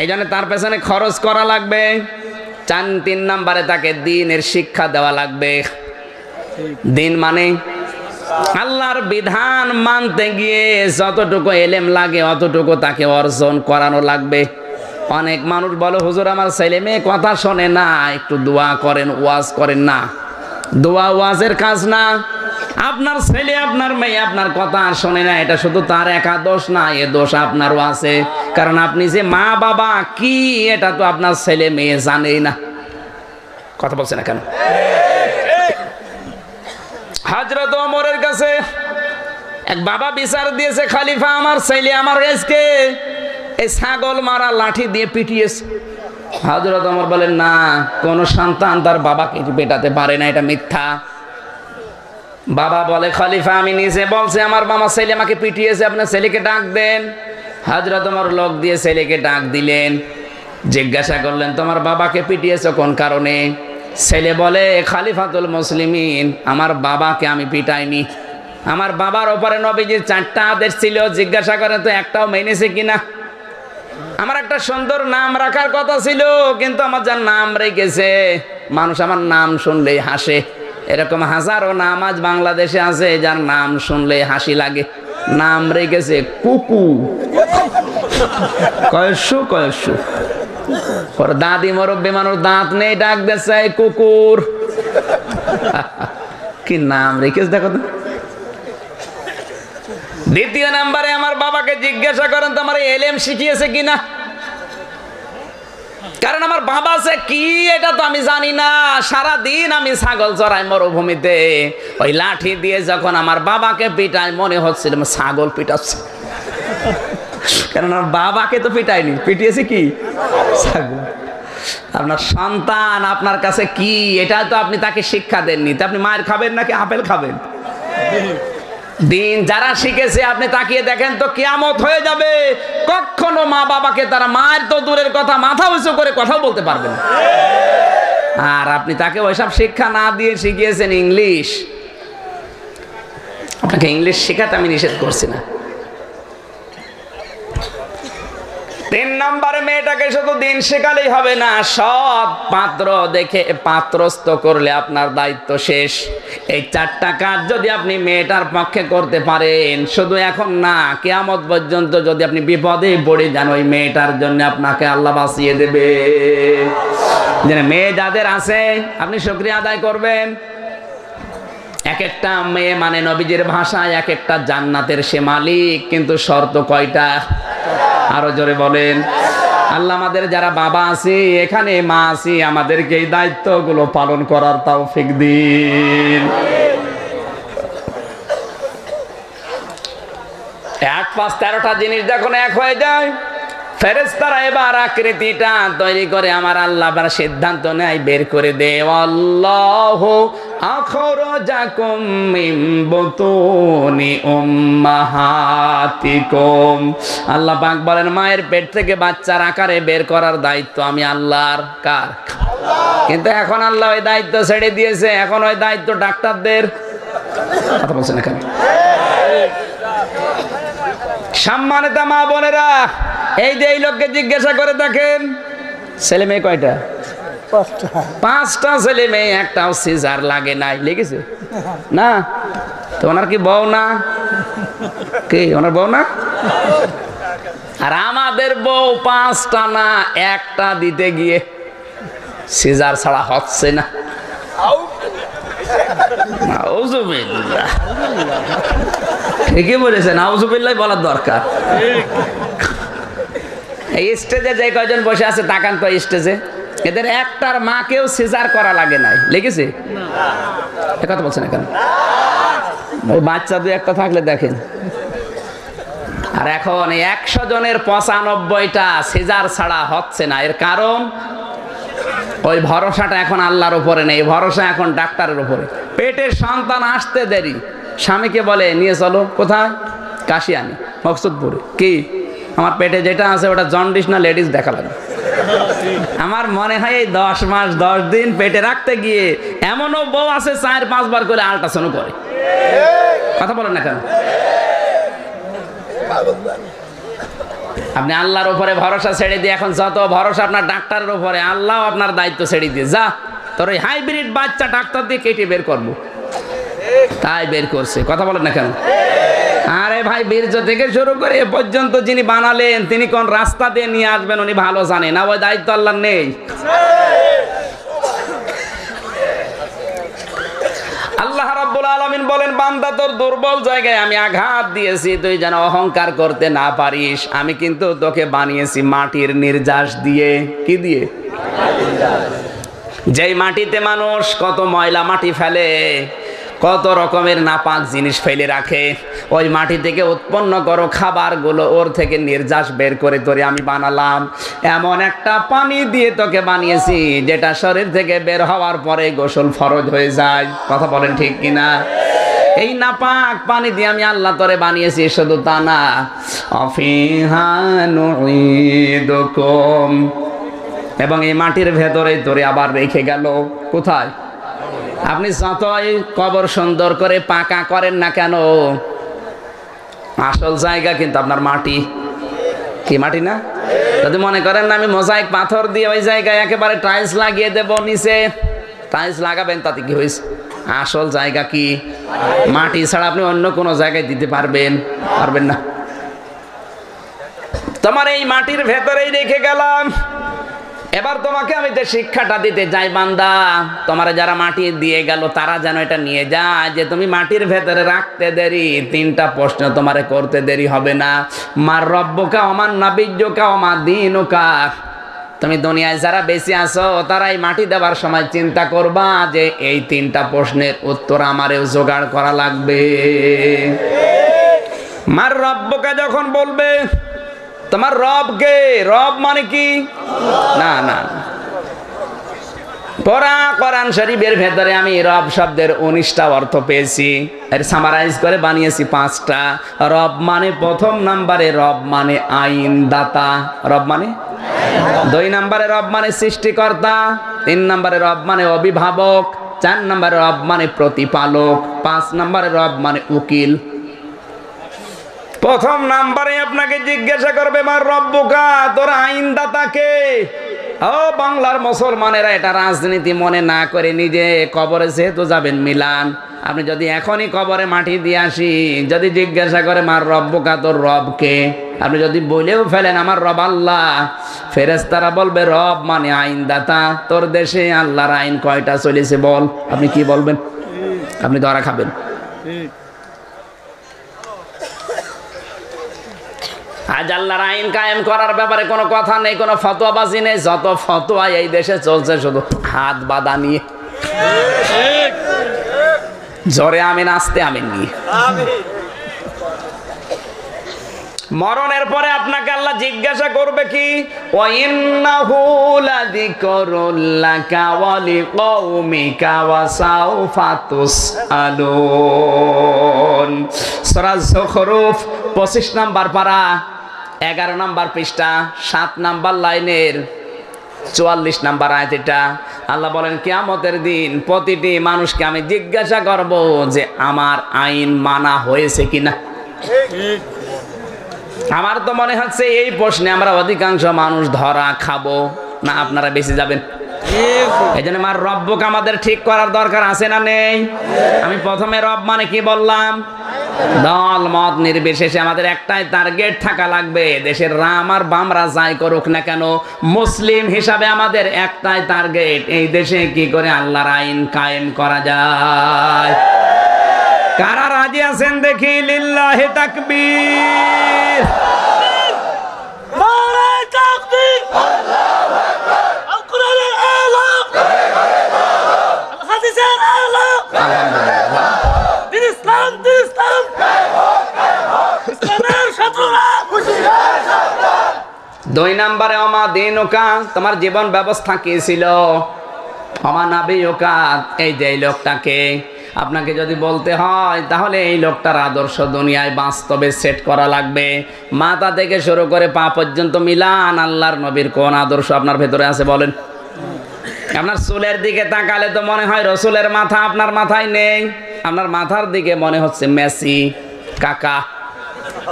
এই জন্য তার পেছনে খরচ করা লাগবে। 3 নম্বরে তাকে দ্বীনের শিক্ষা দেওয়া লাগবে। দ্বীন মানে আল্লাহর বিধান মানতে গিয়ে যতটুকু এলেম লাগে অতটুকু তাকে অর্জন করানো লাগবে। অনেক মানুষ বলে হুজুর আমার ছেলে মেয়ে কথা শোনে না, একটু দোয়া করেন, ওয়াজ করেন না। দোয়া ওয়াজের কাজ না, আপনার ছেলে আপনার মেয়ে আপনার কথা আর শোনে না, এটা শুধু তার একা দোষ না, এ দোষ আপনারও আছে। কারণ আপনি যে মা বাবা কি এটা তো আপনার ছেলে মেয়ে জানেই না। কথা বলছে না কেন? হযরত ওমরের কাছে এক বাবা বিচার দিয়েছে, খলিফা আমার ছেলে আমার আজকে এই ছাগল মারা লাঠি দিয়ে পিটিয়েছে। হযরত ওমর বলেন, না, কোন সন্তান তার বাবাকে পেটাতে পারে না, এটা মিথ্যা। বাবা বলে, খলিফা আমি নিজে বলছি আমার মামা ছেলে আমাকে পিটিয়েছে, আপনার ছেলেকে ডাক দেন। হযরত ওমর লোক দিয়ে ছেলেকে ডাক দিলেন, জিজ্ঞাসা করলেন তোমার বাবাকে পিটিয়েছো কোন কারণে? ছেলে বলে, খলিফাতুল মুসলিমিন, আমার বাবাকে আমি পিটাইনি, আমার বাবার ওপরে নবীজির 4টা আদেশ ছিল, জিজ্ঞাসা করেন তো একটাও মেনেছে কিনা। আমার একটা সুন্দর নাম রাখার কথা ছিল, কিন্তু আমার যার নাম রেখেছে মানুষ আমার নাম শুনলেই হাসে। এরকম হাজারো নাম আজ বাংলাদেশে আছে যার নাম শুনলেই হাসি লাগে। নাম রেখেছে কুকু, কয়েকশো। ওর দাদি মুরব্বী মানুষ দাঁত নেই, ডাক দিচ্ছে কুকুর। কি নাম রেখেছে দেখো তো। দ্বিতীয় নাম্বারে আমার বাবাকে জিজ্ঞাসা করেন তোমার এলেম শিখিয়েছে কিনা। কারণ আমার বাবা সে কি এটা তো আমি জানি না। সারাদিন আমি ছাগল চড়াই মরুভূমিতে, ওই লাঠি দিয়ে যখন আমার বাবাকে পিটাই মনে হচ্ছিল ছাগল পিটাচ্ছে। কারণ আমার বাবাকে তো পিটাইনি, পিটিয়েছে কি ছাগল। আপনার সন্তান আপনার কাছে কি এটা তো আপনি তাকে শিক্ষা দেননি, তা আপনি মায়ের খাবেন নাকি আপেল খাবেন? দিন যারা শিখেছে আপনি তাকিয়ে দেখেন তো কিয়ামত হয়ে যাবে, কখনো মা বাবাকে তারা মায়ের তো দূরের কথা মাথা উঁচু করে কথাও বলতে পারবে না। আর আপনি তাকে ওইসব শিক্ষা না দিয়ে শিখিয়েছেন ইংলিশ। আপনাকে ইংলিশ শেখাতে আমি নিষেধ করছি না। 3 নম্বরে মেয়েটাকে শুধু দিন শেখালেই হবে না, সৎ পাত্র দেখে পাত্রস্থ করলে আপনার দায়িত্ব শেষ। এই 4টা কাজ যদি আপনি মেয়েটার পক্ষে করতে পারেন, শুধু এখন না কিয়ামত পর্যন্ত যদি আপনি বিপদে পড়ে যান, ওই মেয়েটার জন্য আপনাকে আল্লাহ বাঁচিয়ে দেবে। যেন মেয়ে যাদের আছে আপনি শুকরিয়া আদায় করবেন। এক একটা মেয়ে মানে নবীজির ভাষায় এক একটা জান্নাতের সে মালিক, কিন্তু শর্ত কয়টা? আরো জোরে বলেন। আল্লাহ আমাদের যারা বাবা আছি এখানে মা আছি আমাদেরকে এই দায়িত্বগুলো পালন করার তৌফিক দিন। 1, 5, 13টা জিনিস যখন এক হয়ে যায়, ফেরেশতারা এবার আকৃতিটা তৈরি করে আমার আল্লাহ সিদ্ধান্ত নেয়, বের করে দে। আল্লাহু আখরাজাকুম মিন বুতুনি উম্মাহাতিকুম। আল্লাহ পাক বলেন মায়ের পেট থেকে বাচ্চার আকারে বের করার দায়িত্ব আমি আল্লাহর। কার? কিন্তু এখন আল্লাহ ওই দায়িত্ব ছেড়ে দিয়েছে, এখন ওই দায়িত্ব ডাক্তারদের। কথা বলছেন না কেন? সম্মানিত মা বোনেরা, এই যে এই লোককে জিজ্ঞাসা করে দেখেন ছেলে মেয়ে কয়টা? 5টা ছেলে মেয়ে, একটাও সিজার লাগে নাই। লেগেছে না? তো ওনার কি বউ না? কি ওনার বউ না? আর আমাদের বউ 5টা না, একটা দিতে গিয়ে সিজার ছাড়া হচ্ছে না। নাউজুবিল্লাহ। ঠিকই বলেছেন, নাউজুবিল্লাহ বলার দরকার। এই স্টেজে যে কয়জন বসে আছে তাকান তো স্টেজে, এদের একটার মাকেও সিজার করা লাগে নাই। লেগেছে? কথা বলছেন না কেন? ওই বাচ্চা 2-1টা থাকলে দেখেন। আর এখন 100 জনের 95টা সিজার ছাড়া হচ্ছে না। এর কারণ ওই ভরসাটা এখন আল্লাহর উপরে নেই, ভরসা এখন ডাক্তারের উপরে। পেটের সন্তান আসতে দেরি, স্বামীকে বলে নিয়ে চলো কোথায়? কাশিয়ানি, মকসুদপুরে। কি আমার পেটে যেটা আছে ওটা জন্ডিস না লেডিস দেখা লাগে। আমার মনে হয় এই 10 মাস 10 দিন পেটে রাখতে গিয়ে এমনও বউ আছে 4-5 বার করে আল্ট্রাসাউন্ড করে। কথা বলেন না কেন? আপনি আল্লাহর উপরে ভরসা ছেড়ে দিয়ে এখন যত ভরসা আপনার ডাক্তারের উপরে, আল্লাহ আপনার দায়িত্ব ছেড়ে দিয়ে যা তোর ওই হাইব্রিড বাচ্চা ডাক্তার দিয়ে কেটে বের করবো, তাই বের করছে। কথা বলেন না কেন? আরে ভাই, বীর্য থেকে শুরু করে এ পর্যন্ত যিনি বানালেন তিনি কোন রাস্তা দিয়ে নিয়ে আসবেন উনি ভালো জানেন, না ওই দায়িত্ব আল্লাহর নেই? আল্লাহ রাব্বুল আলামিন বলেন বান্দা তোর দুর্বল জায়গায় আমি আঘাত দিয়েছি, তুই যেন অহংকার করতে না পারিস। আমি কিন্তু তোকে বানিয়েছি মাটির নির্যাস দিয়ে। কি দিয়ে? যেই মাটিতে মানুষ কত ময়লা মাটি ফেলে, কত রকমের নাপাক জিনিস ফেলে রাখে, ওই মাটি থেকে উৎপন্ন করো খাবারগুলো, ওর থেকে নির্যাস বের করে তোরে আমি বানালাম। এমন একটা পানি দিয়ে তোকে বানিয়েছি যেটা শরীর থেকে বের হওয়ার পরে গোসল ফরজ হয়ে যায়। কথা বলেন ঠিক কিনা? এই নাপাক পানি দিয়ে আমি আল্লাহ তোরে বানিয়েছি। শুধু তা না, অফিহা নুঈদুকুম, এবং এই মাটির ভেতরে তোরে আবার রেখে গেল। কোথায়? আপনি যতই কবর সুন্দর করে পাকা করেন না কেন, আসল জায়গা কিন্তু আপনার মাটি। কি মাটি না? যদি মনে করেন না আমি মোজাইক পাথর দিয়ে ওই জায়গায় একেবারে টাইলস লাগিয়ে দেব, নিচে টাইলস লাগাবেন, তাতে কি হয়েছে? আসল জায়গা কি? মাটি ছাড়া আপনি অন্য কোনো জায়গায় দিতে পারবেন না। তোমার এই মাটির ভেতরেই রেখে গেলাম। এবার তোমাকে আমি যে শিক্ষাটা দিতে যাই, বান্দা তোমার যারা মাটি দিয়ে গেল তারা যেন এটা নিয়ে যায় যে তুমি মাটির ভেতরে রাখতে দেরি, তিনটা প্রশ্ন তোমারে করতে দেরি হবে না। মার রব্বুকা ওয়া মান নাবিয়্যুকা ওয়া মা দীনুকা। তুমি দুনিয়ায় যারা বেঁচে আছো তারা এই মাটি দেওয়ার সময় চিন্তা করবা যে এই তিনটা প্রশ্নের উত্তর আমারেও জোগাড় করা লাগবে। মার রব্বুকা যখন বলবে, তোমার রব কে? রব মানে কি? না না, কোরআন শরীফের ভেতরে আমি রব শব্দের 19টা অর্থ পেয়েছি, এর সামারাইজ করে বানিয়েছি 5টা। রব মানে প্রথম নাম্বারে রব মানে আইন দাতা, রব মানে 2 নম্বরে রব মানে সৃষ্টিকর্তা, 3 নম্বরে রব মানে অভিভাবক, 4 নম্বরে রব মানে প্রতিপালক, 5 নম্বরে রব মানে উকিল। প্রথম নাম্বারে আপনাকে জিজ্ঞাসা করবে মার রব্বুকা, তোর আইনদাতা কে? ও বাংলার মুসলমানেরা, এটা রাজনীতি মনে না করে নিজে কবরে যেহেতু যাবেন মিলান, আপনি যদি এখনই কবরে মাটি দিয়ে আসি, যদি জিজ্ঞাসা করে মার রব্বুকা, তোর রব কে? আপনি যদি বলেও ফেলেন আমার রব আল্লাহ, ফেরেশতারা বলবে রব মানে আইনদাতা। তোর দেশে আল্লাহর আইন কয়টা চলেছে বল? আপনি কি বলবেন? আপনি ধরা খাবেন। আজ আল্লাহর আইন কায়েম করার ব্যাপারে কোনো কথা নেই, কোনো ফতোয়াবাজি নেই। যত ফতোয়া এই দেশে চলছে শুধু হাত বাঁধা নিয়ে, জোরে আমিন আস্তে আমিন নিয়ে। মরণের পরে আপনাকে আল্লাহ জিজ্ঞাসা করবে কি? ওয়া ইন্নাহু লাযিকরুল লাকা ওয়া লিকওমিকা ওয়া সাওফা তুসআলুন। সূরা যুখরুফ 25 নাম্বার পারা, 11 নাম্বার পৃষ্ঠা, 7 নাম্বার লাইনের 44 নাম্বার আয়াত। এটা আল্লাহ বলেন কিয়ামতের দিন প্রতিটি মানুষকে আমি জিজ্ঞাসা করব যে আমার আইন মানা হয়েছে কিনা। আমার তো মনে হচ্ছে এই প্রশ্নে আমরা অধিকাংশ মানুষ ধরা খাবো না, আপনারা বেঁচে যাবেন। এই জন্য আমার রব্বকে আমাদের ঠিক করার দরকার আছে না নেই? আমি প্রথমে রব মানে কি বললাম? দল মত নির্বিশেষে আমাদের একটাই টার্গেট থাকা লাগবে, দেশের রাম আর বামরা যাই করুক না কেন, মুসলিম হিসাবে আমাদের একটাই টার্গেট, এই দেশে কি করে আল্লাহর আইন কায়েম করা যায়। কারা রাজি আছেন দেখি? লিল্লাহি তাকবীর। নারে তাকবীর, আল্লাহু আকবার, আল কোরআনের আলো, আল হাদিসের আলো, আলহামদুলিল্লাহ। দিন ইসলাম, দিন ইসলাম, ইসলামের শত্রুরা হুঁশিয়ার সাবধান। 2 নম্বরে ওমা দিনুকা, তোমার জীবন ব্যবস্থা কি ছিল? ওমা নাবিয়ুকা, এই যে লোকটাকে আপনাকে যদি বলতে হয় তাহলে এই লোকটার আদর্শ দুনিয়ায় বাস্তবে সেট করা লাগবে। মাথা থেকে শুরু করে পা পর্যন্ত মিলান, আল্লাহর নবীর কোন আদর্শ আপনার ভেতরে আছে বলেন? আপনার চুলের দিকে তাকালে তো মনে হয় রসুলের মাথা আপনার মাথায় নেই, আপনার মাথার দিকে মনে হচ্ছে মেসি কাকা।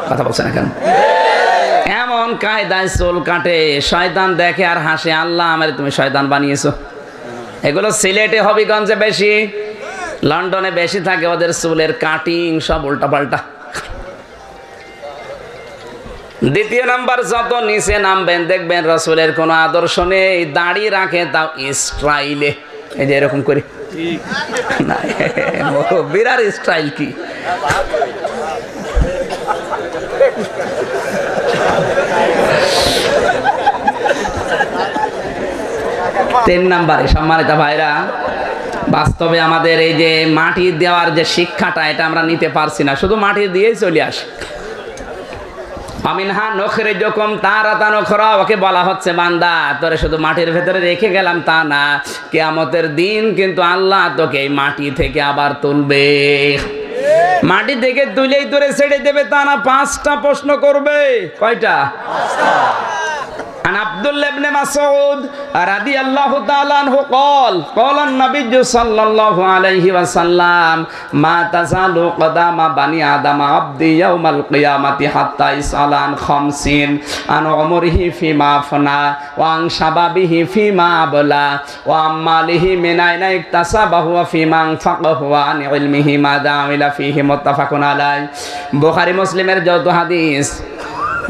কথা বলছে না কেন? এমন কায়দায় চুল কাটে, শয়তান দেখে আর হাসে, আল্লাহ আমারে তুমি শয়তান বানিয়েছো। এগুলো সিলেটে হবিগঞ্জে বেশি, লন্ডনে বেশি থাকে ওদের চুলের কাটিং সব উল্টা পাল্টা। দ্বিতীয় নাম্বার, যত নিচে নামবেন দেখবেন রসুলের কোনো আদর্শ নেই, দাড়ি রাখে তাও স্টাইলে, এই যে এরকম করে না মুরব্বিরার স্টাইল কি? তিন নম্বরে সম্মানিত ভাইরা, বাস্তবে আমাদের এই যে মাটি দেওয়ার যে শিক্ষাটা, এটা আমরা নিতে পারছি না, শুধু মাটি দিয়েই চলে আসি। আমিনহা নখরে যখন তারাতা নখরা, ওকে বলা হচ্ছে বান্দা তোরে শুধু মাটির ভেতরে রেখে গেলাম তা না, কিয়ামতের দিন কিন্তু আল্লাহ তোকে এই মাটি থেকে আবার তুলবে। মাটি থেকে তুলেই তোরে ছেড়ে দেবে তা না, 5টা প্রশ্ন করবে। কয়টা? عن عبد الله بن مسعود رضي الله تعالى عنه قال قال النبي صلى الله عليه وسلم ما تزال قدم بني آدم عبد يوم القيامة حتى يسأل عن 50 عن عمره فيما أفنى وعن شبابه فيما أبلى وعن ماله من أين اكتسبه وفيما أنفقه وعن علمه ماذا عمل فيه متفق عليه। বুখারী মুসলিমের যত হাদিস,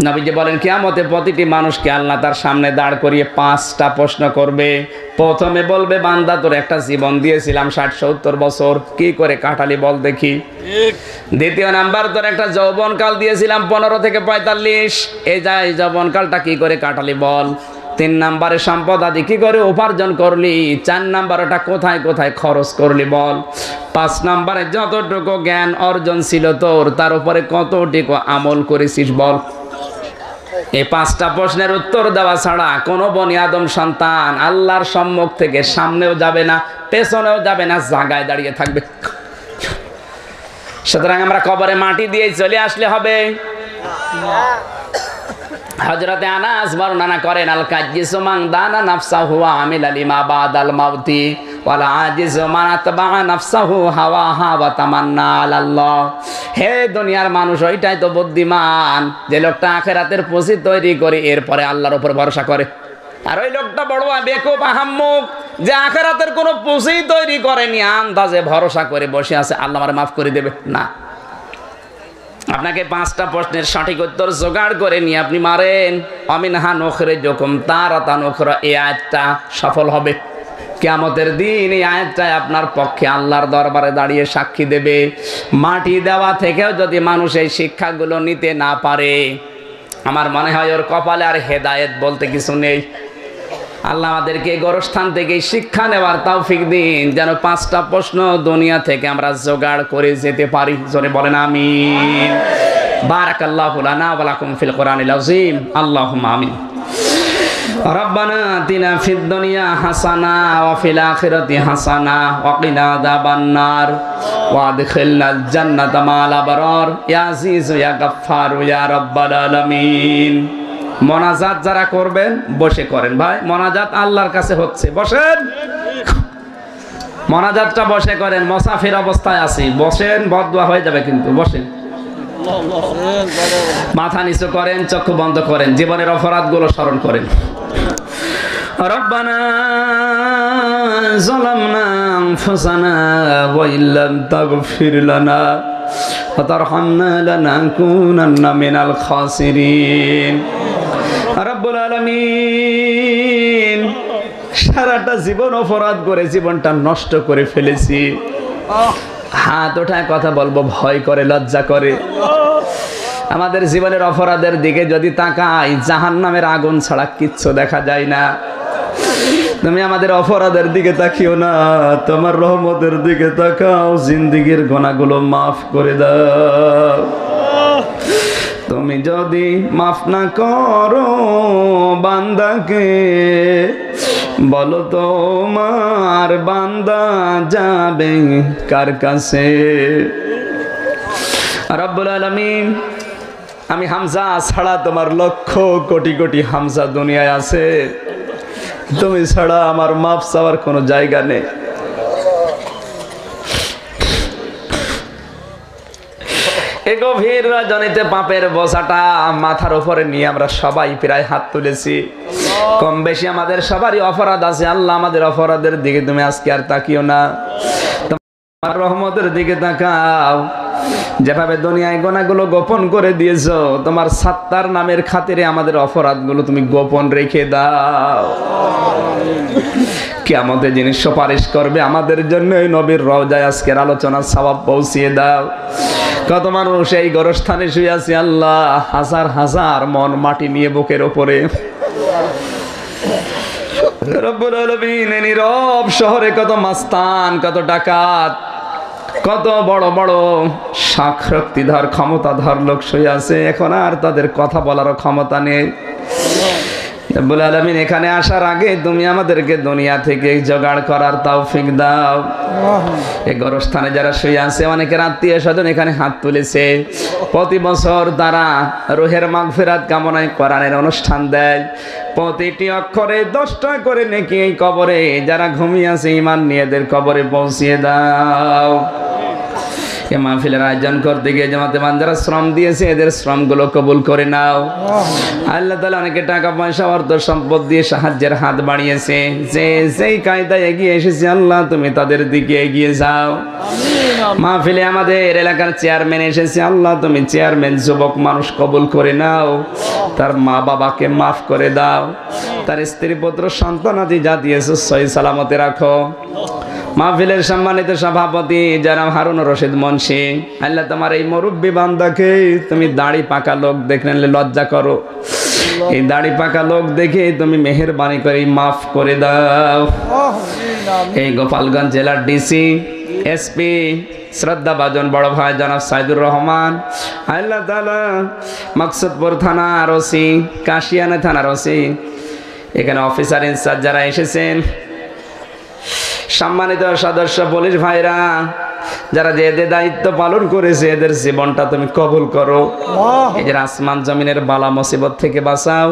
নবীজি বলেন কিয়ামতে প্রতিটি মানুষকে আল্লাহ তার সামনে দাঁড় করিয়ে 5টা প্রশ্ন করবে। প্রথমে বলবে বান্দা তোর একটা জীবন দিয়েছিলাম 60-70 বছর, কি করে কাটালি বল দেখি। দ্বিতীয় নাম্বার, তোর একটা যৌবনকাল দিয়েছিলাম 15 থেকে 45, এই যৌবনকালটা কি করে কাটালি বল। 3 নম্বরে সম্পদ আদি কি করে উপার্জন করলি। 4 নম্বর ওটা কোথায় কোথায় খরচ করলি বল। 5 নম্বরে যতটুকু জ্ঞান অর্জন ছিল তোর, তার উপরে কতটুকু আমল করেছিস বল। এই 5টা প্রশ্নের উত্তর দেওয়া ছাড়া কোনো বনি আদম সন্তান আল্লাহর সম্মুখ থেকে সামনেও যাবে না, পেছনেও যাবে না, জায়গায় দাঁড়িয়ে থাকবে। সুতরাং আমরা কবরে মাটি দিয়ে চলে আসলে হবে। হযরতে আনাস বর্ণনা করেন, আল কাজ্জিসু মান দানা নাফসাহু ওয়া আমিলা লিমা বাদাল মাউতি ওয়াল আজিজু মান আতবা নাফসাহু হাওয়াহা ওয়া তামান্না আলাল্লাহ। হে দুনিয়ার মানুষ, ওইটাই তো বুদ্ধিমান যে লোকটা আখিরাতের পুঁজি তৈরি করে এরপরে আল্লাহর উপর ভরসা করে। আর ওই লোকটা বড় বেকুব আহাম্মক যে আখিরাতের কোনো পুঁজি তৈরি করেনি, আন্দাজে ভরসা করে বসে আছে আল্লাহ আমারে মাফ করে দেবে না। আপনাকে 5টা প্রশ্নের সঠিক উত্তর জোগাড় করে নিয়ে আপনি মারেন আমিনহা নখরে যখন তারাতা নখরা, এই আয়াতটা সফল হবে। কিয়ামতের দিন এই আয়াতটাই আপনার পক্ষে আল্লাহর দরবারে দাঁড়িয়ে সাক্ষী দেবে। মাটি দেওয়া থেকেও যদি মানুষ এই শিক্ষাগুলো নিতে না পারে, আমার মনে হয় ওর কপালে আর হেদায়েত বলতে কিছু নেই। আল্লাহ আমাদেরকে গোরস্থান থেকে শিক্ষা নেওয়ার তৌফিক দিন, যেন 5টা প্রশ্ন দুনিয়া থেকে আমরা জোগাড় করে যেতে পারি। জোরে বলেন আমিন। বারাকাল্লাহু লানা ওয়া লাকুম ফিল কোরআনিল আযীম। আল্লাহুম্মা আমিন। রব্বানা আতিনা ফিদ দুনিয়া হাসানা ওয়া ফিল আখিরাতি হাসানা ওয়া কিনা আযাবান নার ওয়া আদখিলনাল জান্নাতা মা'আল আবরার ইয়া আজিজু ইয়া গাফফারু ইয়া রাব্বাল আলামিন। মোনাজাত যারা করবেন বসে করেন ভাই, মোনাজাত আল্লাহর কাছে হচ্ছে, বসেন। মোনাজাতটা বসে করেন, মুসাফির অবস্থায় আছি, বসেন, বদদুয়া হয়ে যাবে কিন্তু, বসেন। মাথা নিচু করেন, চক্ষু বন্ধ করেন, জীবনের অপরাধগুলো স্মরণ করেন। রব্বানা যালামনা আনফুসানা ওয়া ইল্লাম তাগফির লানা ওয়া তারহামনা লানাকুনান্না মিনাল খাসিরিন। রব্বুল আলামিন, সারাটা জীবন অপরাধ করে জীবনটা নষ্ট করে ফেলেছি। হাত ওঠায় কথা বলবো ভয় করে, লজ্জা করে। আমাদের জীবনের অপরাধের দিকে যদি তাকাই, জাহান্নামের আগুন ছাড়া কিচ্ছু দেখা যায় না। তুমি আমাদের অপরাধের দিকে তাকিও না, তোমার রহমতের দিকে তাকাও, জিন্দেগীর গুনাহগুলো মাফ করে দাও। তুমি যদি মাফ না করো বান্দাকে, বলো তোমার বান্দা যাবে কার কাছে। রব্বুল আলামিন, আমি হামজা ছাড়া তোমার লক্ষ কোটি কোটি হামজা দুনিয়ায় আছে, তুমি ছাড়া আমার মাফ চাওয়ার কোনো জায়গা নেই। এই গভীর রজনীতে পাপের বোঝাটা মাথার উপরে নিয়ে আমরা সবাই প্রায় হাত তুলেছি। কম বেশি আমাদের সবারই অপরাধ আছে। আল্লাহ, আমাদের অপরাধের দিকে তুমি আজকে আর তাকিও না, তোমার রহমতের দিকে তাকাও। যেভাবে দুনিয়ায় গুনাহগুলো গোপন করে দিয়েছো, তোমার সাত্তার নামের খাতিরে আমাদের অপরাধগুলো তুমি গোপন রেখে দাও। কিয়ামতে যিনি সুপারিশ করবে আমাদের জন্য, এই নবীর রওজায় আজকের আলোচনার সওয়াব পৌঁছিয়ে দাও। কত মানুষ এই গোরস্থানে শুয়ে আছে আল্লাহ, হাজার হাজার মন মাটি নিয়ে বুকের ওপরে। রব্বুল আলামিন, এই নীরব শহরে কত মাস্তান, কত ডাকাত, কত বড় বড় শক্তিধর ক্ষমতাধর লোক শুয়ে আছে, এখন আর তাদের কথা বলারও ক্ষমতা নেই। রব্বুল আলামিন, এখানে আসার আগে তুমি আমাদেরকে দুনিয়া থেকে জোগাড় করার তৌফিক দাও। এই গোরস্থানে যারা শুয়ে আছে, অনেকের আত্মীয় স্বজন এখানে হাত তুলেছে। প্রতি বছর তারা রুহের মাগফিরাত কামনায় কোরআনের অনুষ্ঠান দেয়। প্রতিটি অক্ষরে 10টা করে নেকি এই কবরে যারা ঘুমিয়ে আছে ঈমান নিয়ে এদের কবরে পৌঁছিয়ে দাও। এই মাহফিলের আয়োজন করতে গিয়ে জামাতে মান যারা শ্রম দিয়েছে, এদের শ্রমগুলো কবুল করে নাও। আল্লাহ তাআলা অনেকে টাকা পয়সা অর্থ সম্পদ দিয়ে সাহায্যের হাত বাড়িয়েছে, যে যেই কায়দায় এগিয়ে এসেছে আল্লাহ তুমি তাদের দিকে এগিয়ে যাও। মাহফিলে আমাদের এলাকার চেয়ারম্যান এসেছে, আল্লাহ তুমি চেয়ারম্যান যুবক মানুষ কবুল করে নাও, তার মা বাবাকে মাফ করে দাও, তার স্ত্রী পুত্র সন্তানাদি যা দিয়েছে সহি সালামতে রাখো। মাহফিলের সম্মানিত সভাপতি জনাব হারুন রশিদ মুন্সি, আল্লাহ তোমার এই মুরব্বী বান্দাকে তুমি দাড়ি পাকা লোক দেখলে লজ্জা করো, এই দাড়ি পাকা লোক দেখে তুমি মেহেরবানি করে মাফ করে দাও। এই গোপালগঞ্জ জেলার ডিসি, এসপি, শ্রদ্ধাভাজন বড় ভাই জনাব সাইদুর রহমান, আল্লাহ তাআলা মকসুদপুর থানার ওসি, কাশিয়ানা থানার ওসি, এখানে অফিসার ইনচার্জ যারা এসেছেন, সম্মানিত সদস্য পুলিশ ভাইরা যারা যে এদের দায়িত্ব পালন করেছে, এদের জীবনটা তুমি কবুল করো। এদের আসমান জমিনের বালা মুসিবত থেকে বাঁচাও,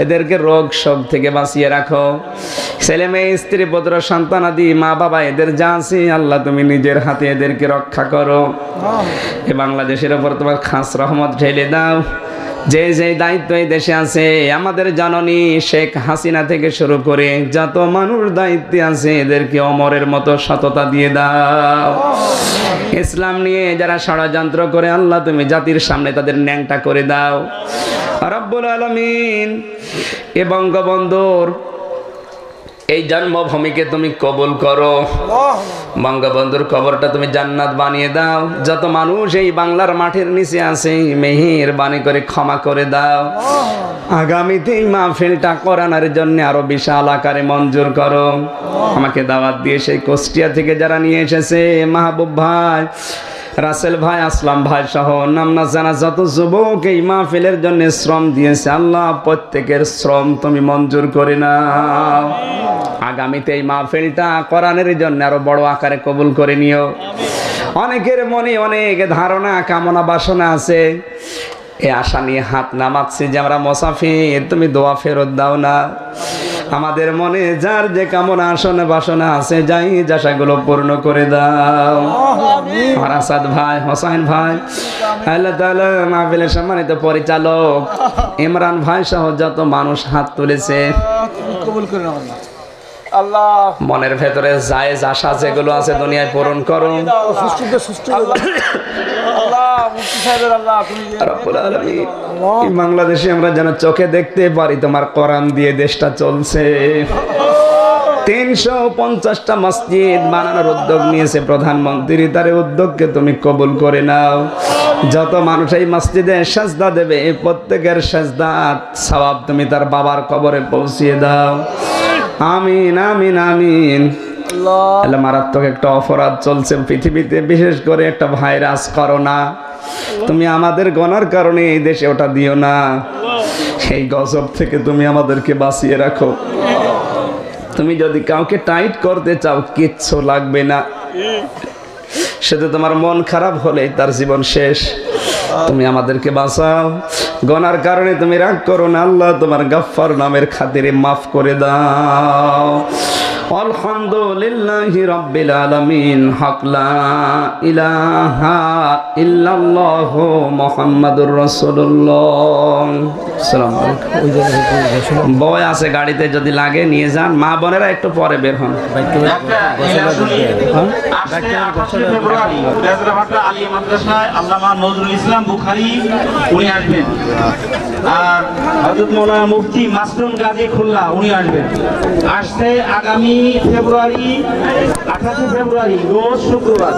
এদেরকে রোগ শোক থেকে বাঁচিয়ে রাখো। ছেলে মেয়ে, স্ত্রী পুত্র সন্তানাদি মা বাবা এদের যা আছে আল্লাহ তুমি নিজের হাতে এদেরকে রক্ষা করো। এ বাংলাদেশের ওপর তোমার খাস রহমত ঢেলে দাও। যে যে দায়িত্ব এই দেশে আছে, আমাদের জননী শেখ হাসিনা থেকে শুরু করে যত মানুষ দায়িত্বে আছে এদেরকে অমরের মতো সততা দিয়ে দাও। ইসলাম নিয়ে যারা ষড়যন্ত্র করে আল্লাহ তুমি জাতির সামনে তাদের ন্যাংটা করে দাও। রব্বুল আলামিন, এ বঙ্গবন্ধুর এই জন্মভূমিকে তুমি কবুল করো। বঙ্গবন্ধুর কবরটা তুমি জান্নাত বানিয়ে দাও। যত মানুষ এই বাংলার মাঠের নিচে আছে মেহেরবানি করে ক্ষমা করে দাও। আগামীতে এই মাহফিলটা করানোর জন্য আরো বিশাল আকারে মঞ্জুর করো। আমাকে দাওয়াত দিয়ে সেই কুষ্টিয়া থেকে যারা নিয়ে এসেছে, মাহবুব ভাই, রাসেল ভাই, আসলাম ভাই সহ নাম না জানা যত যুবক এই মাহফিলের জন্য শ্রম দিয়েছে, আল্লাহ প্রত্যেকের শ্রম তুমি মঞ্জুর করে নাও। আগামীতে এই মাহফিলটা কোরআনের জন্য আরো বড় আকারে কবুল করে নিও। অনেকের মনে অনেক ধারণা কামনা বাসনা আছে, এই আশা নিয়ে হাত নামাচ্ছি যে আমরা মুসাফির, তুমি দোয়া ফেরত দাও না। আমাদের মনে যার যে কামনা আসনে বাসনা আছে যাই আশাগুলো পূর্ণ করে দাও। আমার আসাদ ভাই, হোসাইন ভাই, আল্লাহ তাআলা মাহফিলের সম্মানিত পরিচালক ইমরান ভাই সহ যত মানুষ হাত তুলেছে কবুল করে নাও আল্লাহ। মনের ভেতরে জায়েজ আশা যেগুলো আছে দুনিয়ায় পূরণ করো। বাংলাদেশে আমরা যেন চোখে দেখতে পারি তোমার কোরআন দিয়ে দেশটা চলছে। 350টা মসজিদ বানানোর উদ্যোগ নিয়েছে প্রধানমন্ত্রী, তার উদ্যোগকে তুমি কবুল করে নাও। যত মানুষ এই মসজিদে সাজদা দেবে প্রত্যেকের সাজদার সওয়াব তুমি তার বাবার কবরে পৌঁছিয়ে দাও। আমিন আমিন আমিন। আল্লাহ, মারাত্মক একটা অপরাধ চলছে পৃথিবীতে, বিশেষ করে একটা ভাইরাস করোনা। তুমি আমাদের গুনার কারণে এই দেশে ওটা দিও না। এই গজব থেকে তুমি আমাদেরকে বাঁচিয়ে রাখো। তুমি যদি কাউকে টাইট করতে চাও কিচ্ছু লাগবে না, সেটা তোমার মন খারাপ হলে তার জীবন শেষ। তুমি আমাদেরকে বাঁচাও, গুনার কারণে তুমি রাগ করো না। আল্লাহ তোমার গফফার নামের খাতিরে মাফ করে দাও। আলহামদুলিল্লাহি রাব্বিল আলামিন। হক লা ইলাহা ইল্লাল্লাহু মুহাম্মাদুর রাসূলুল্লাহ। আসসালামু আলাইকুম। বয় আছে গাড়িতে, যদি লাগে নিয়ে যান। মা বোনেরা একটু পরে বের হন। আলী মাদ্রাসায় আল্লামা নজরুল ইসলাম বুখারী উনি আসবেন, আর হযরত মাওলানা মুফতি মাসরুম গাজী খুলনা উনি আসবেন। আসছে আগামী ফেব্রুয়ারি 28 ফেব্রুয়ারি রোজ শুক্রবার